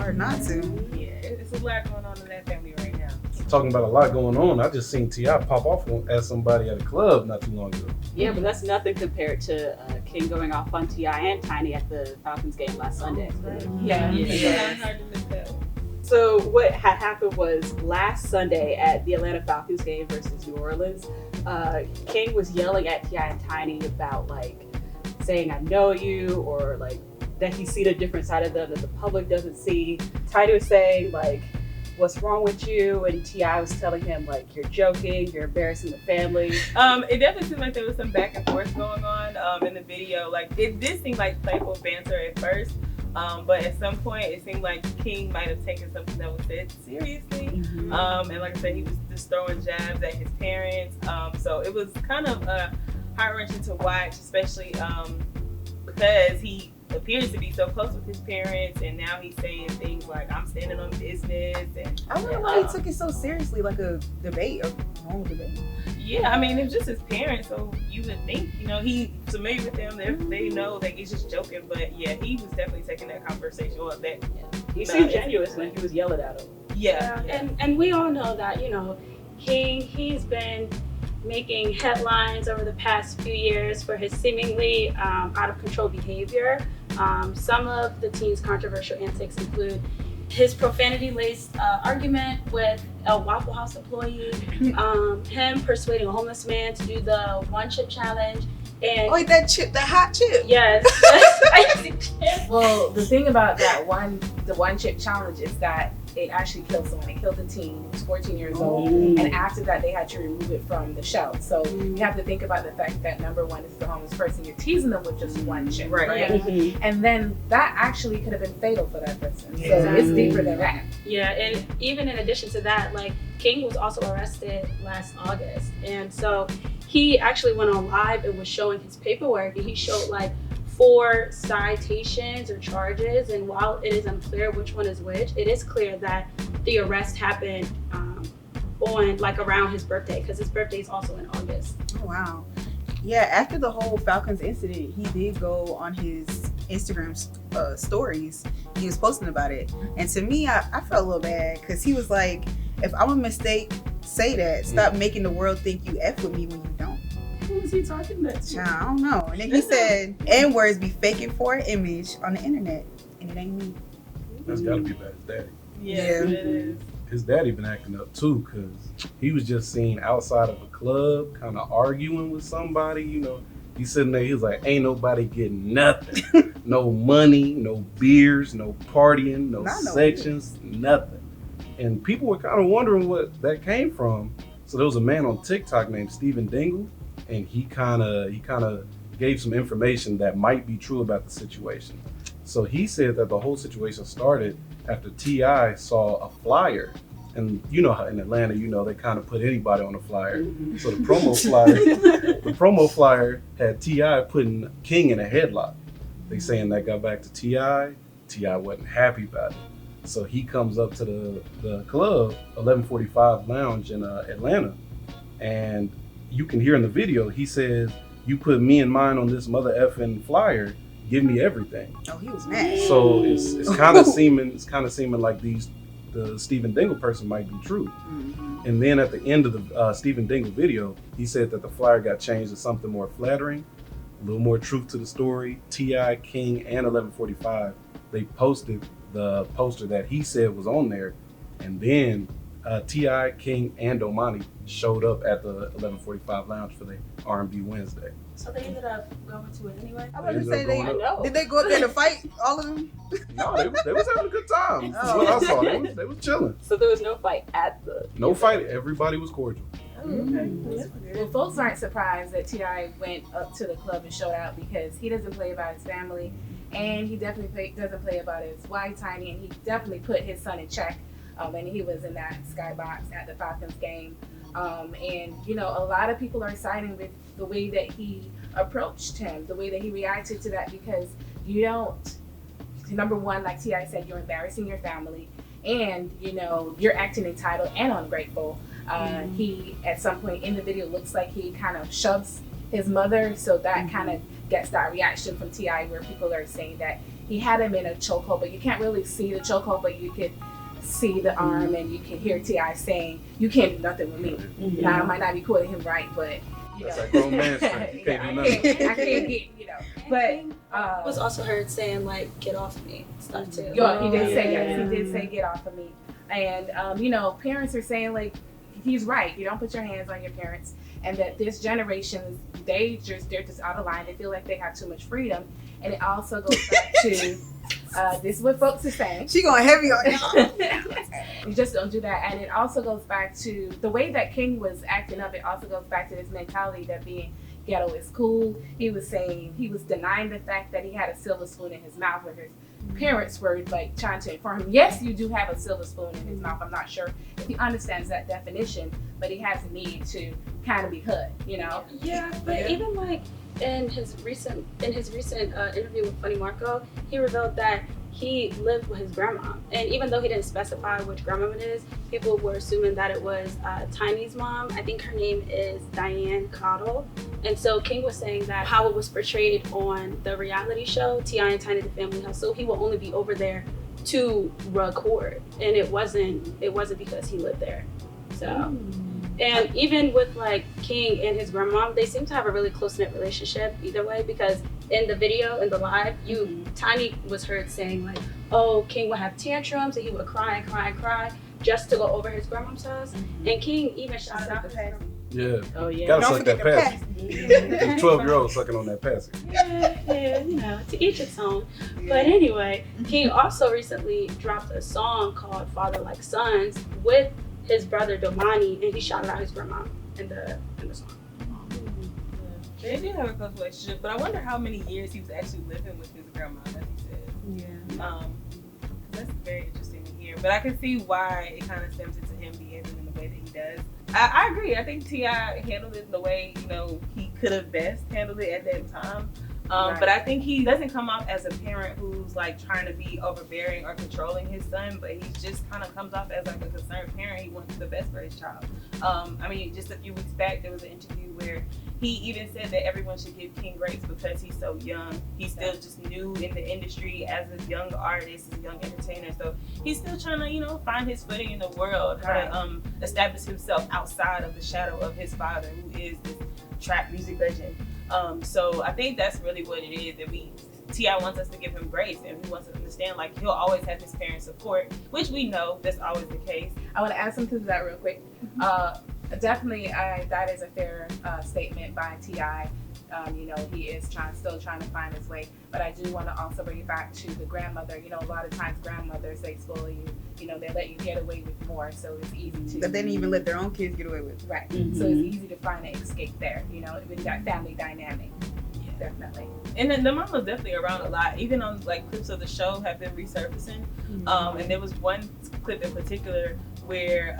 hard not to. Yeah, it's a lot going on in that family right now. Talking about a lot going on, I just seen T.I. pop off at somebody at a club not too long ago. Yeah, but that's nothing compared to King going off on T.I. and Tiny at the Falcons game last Sunday. Yeah. Hard to miss that one. So what had happened was last Sunday at the Atlanta Falcons game versus New Orleans, King was yelling at T.I. and Tiny about like saying I know you, or like that he's seen a different side of them that the public doesn't see. Tiny was saying like, what's wrong with you? And T.I. was telling him like, you're joking, you're embarrassing the family. It definitely seemed like there was some back and forth going on in the video. Like it did seem like playful banter at first. But at some point, it seemed like King might have taken something that was said seriously. And like I said, he was just throwing jabs at his parents. So it was kind of heart-wrenching to watch, especially because he appears to be so close with his parents, and now he's saying things like, I'm standing on business. And I wonder why he took it so seriously, like a debate, a normal debate. Yeah, I mean, it was just his parents, so you would think, he's familiar with them, they know that he's just joking, but yeah, he was definitely taking that conversation. Well, that he seemed genuine when he was yelling at him. Yeah. And we all know that, he's been making headlines over the past few years for his seemingly out of control behavior. Some of the teen's controversial antics include his profanity-laced argument with a Waffle House employee, him persuading a homeless man to do the one chip challenge, and that hot chip. Yes, spicy chip. Well, the thing about the one chip challenge is that it actually killed someone. It killed a teen who was 14 years old, and after that they had to remove it from the shelf. So you have to think about the fact that number one is the homeless person. You're teasing them with just one chip, right? And then that actually could have been fatal for that person. So it's deeper than that. Yeah, and even in addition to that, like King was also arrested last August, and so he actually went on live and was showing his paperwork, and he showed like 4 citations or charges, and while it is unclear which one is which, it is clear that the arrest happened on like around his birthday, because his birthday is also in August. Oh wow. Yeah, after the whole Falcons incident, he did go on his Instagram stories. He was posting about it, and to me, I felt a little bad, because he was like, if I'm a mistake, say that. Stop making the world think you F with me when you don't. Who was he talking to? I don't know. And then he said, N-words be faking for an image on the internet, and it ain't me. That's gotta be about his daddy. Yeah. It is. His daddy been acting up too, because he was just seen outside of a club kind of arguing with somebody. He's sitting there, he was like, ain't nobody getting nothing. No money, no beers, no partying, no sections, nothing. And people were kind of wondering what that came from. So there was a man on TikTok named Stephen Dingle, and he kind of gave some information that might be true about the situation. So he said that the whole situation started after T.I. saw a flyer. And how in Atlanta, they kind of put anybody on a flyer. So the promo flyer had T.I. putting King in a headlock. They saying that got back to T.I. T.I. wasn't happy about it. So he comes up to the club, 1145 Lounge in Atlanta, and you can hear in the video, he says, you put me and mine on this mother effing flyer, give me everything. Oh, he was mad. So it's kind of seeming like the Stephen Dingle person might be true. And then at the end of the Stephen Dingle video, he said that the flyer got changed to something more flattering, a little more truth to the story. T.I., King, and 1145, they posted the poster that he said was on there, and then T.I., King, and Domani showed up at the 1145 Lounge for the R&B Wednesday. So they ended up going to it anyway. I was going to say, did they go up there to fight, all of them? No, they was having a good time. That's what I saw. They was chilling. So there was no fight at the... No fight. Everybody was cordial. Okay. Well, folks aren't surprised that T.I. went up to the club and showed out, because he doesn't play about his family, and he definitely doesn't play about his wife, Tiny, and he definitely put his son in check when he was in that skybox at the Falcons game. And a lot of people are siding with the way that he approached him, the way that he reacted to that, because you don't, number one, like T.I. said, you're embarrassing your family, and you're acting entitled and ungrateful. He, at some point in the video, looks like he kind of shoves his mother, so that kind of gets that reaction from T.I. where people are saying that he had him in a chokehold, but you can't really see the chokehold, but you could see the arm and you can hear T.I. saying, "You can't do nothing with me." Now, I might not be quoting him right, but that's like grown man strength. You can't do nothing. I can't get, But was also heard saying like, "Get off of me," stuff too. He did say yes. He did say, "Get off of me." And parents are saying like, he's right. You don't put your hands on your parents, and that this generation, they're just out of line. They feel like they have too much freedom, and it also goes back to. This is what folks are saying. She going heavy on y'all. You just don't do that. And it also goes back to the way that King was acting up. It also goes back to this mentality that being ghetto is cool. He was saying, he was denying the fact that he had a silver spoon in his mouth, where his parents were like trying to inform him, yes, you do have a silver spoon in his mouth. I'm not sure if he understands that definition, but he has a need to kind of be hood, Yeah, but even like in his recent interview with Funny Marco, he revealed that he lived with his grandma, and even though he didn't specify which grandma it is, people were assuming that it was Tiny's mom. I think her name is Diane Cottle. And so King was saying that how it was portrayed on the reality show T.I. and Tiny the Family House, so he will only be over there to record, and it wasn't because he lived there. So and even with like King and his grandma, they seem to have a really close-knit relationship either way, because in the video, in the live, Tiny was heard saying like, oh, King would have tantrums and he would cry and cry and cry just to go over his grandma's house. And King even shouted out his grandma. Yeah. Oh yeah. Gotta suck that passy. The 12-year-old sucking on that passy. Yeah, to each its own. But anyway, King also recently dropped a song called Father Like Sons with his brother Domani, and he shouted out his grandma in the song. They did have a close relationship, but I wonder how many years he was actually living with his grandma, as he said. Yeah. That's very interesting to hear. But I can see why it kind of stems into him behaving in the way that he does. I agree. I think T.I. handled it in the way, he could have best handled it at that time. But I think he doesn't come off as a parent who's like trying to be overbearing or controlling his son, but he just kind of comes off as like a concerned parent. He wants the best for his child. Just a few weeks back, there was an interview where he even said that everyone should give King grace because he's so young. He's still just new in the industry as a young artist, as a young entertainer. So he's still trying to, find his footing in the world, how to establish himself outside of the shadow of his father, who is this trap music legend. So I think that's really what it is, that T.I. wants us to give him grace, and he wants us to understand like he'll always have his parents' support, which we know that's always the case. I want to add something to that real quick. Definitely, that is a fair statement by T.I. He is still trying to find his way, but I do want to also bring it back to the grandmother. A lot of times grandmothers, they spoil you. They let you get away with more, so it's easy to. But they didn't even let their own kids get away with. Right. So it's easy to find an escape there. With that family dynamic. Yeah. Definitely. And then the mom was definitely around a lot. Even on like clips of the show have been resurfacing. And there was one clip in particular where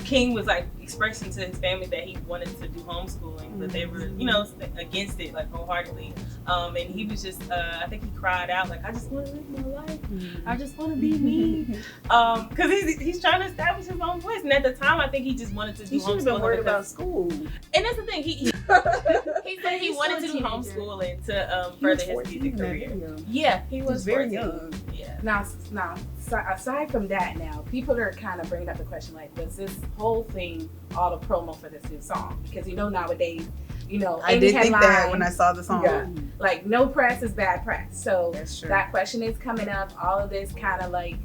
King was like expressing to his family that he wanted to do homeschooling, but they were, against it like wholeheartedly. And he was just, I think he cried out like, "I just want to live my life. I just want to be me," because he's trying to establish his own voice. And at the time, I think he just wanted to do homeschooling. He should have been worried about school. And that's the thing. He said he wanted to do homeschooling to further his music career. Yeah, he was very young. Yeah. Now, aside from that, people are kind of bringing up the question like, was this whole thing all the promo for this new song? Because nowadays, I did think that when I saw the song. Yeah, like no press is bad press. So that's true. That question is coming up. All of this kind of like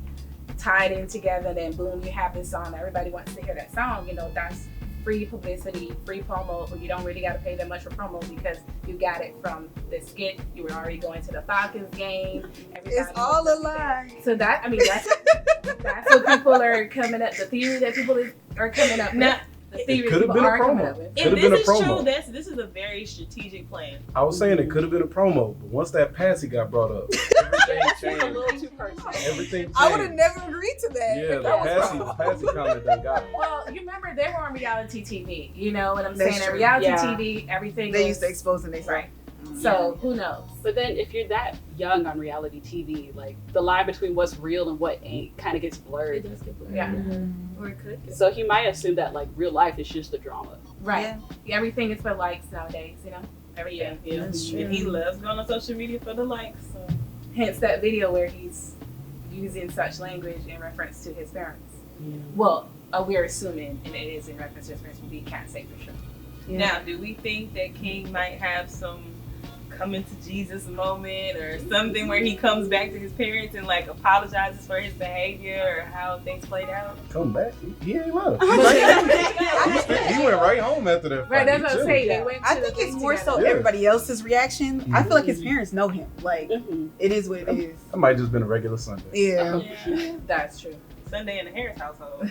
tied in together. Then boom, you have this song. Everybody wants to hear that song. That's free publicity, free promo. But you don't really got to pay that much for promo because you got it from the skit. You were already going to the Falcons game. It's all a lie. So that's what people are coming up. The theory that people are coming up with. The theory could have been a promo. If this is true, this is a very strategic plan. I was saying it could have been a promo, but once that passy got brought up, everything changed. A little too personal. Everything changed. I would have never agreed to that. Yeah, the passy comment done got it. Well, you remember they were on reality TV. You know what I'm That's saying? true. At reality TV, everything They used to expose and they said. right. So who knows? But then if you're that young on reality TV, like the line between what's real and what ain't kind of gets blurred. It does get blurred. Yeah. Or it could get So he might assume that like real life is just a drama. Right. Everything is for likes nowadays. Everything. Yeah. That's true. And he loves going on social media for the likes. So. hence that video where he's using such language in reference to his parents. Well, we're assuming, and it is in reference to his parents, but we can't say for sure. Now, do we think that King might have some coming to Jesus moment or something where he comes back to his parents and like apologizes for his behavior or how things played out? Come back. He ain't left. He He went right home after that fight. Right, that's He what I'm chilling. saying. They went to I the think it's thing more so together. everybody else's reaction. I feel like his parents know him. Like, it is what it is. That might just been a regular Sunday. Yeah. Yeah. That's true. Sunday in the Harris household.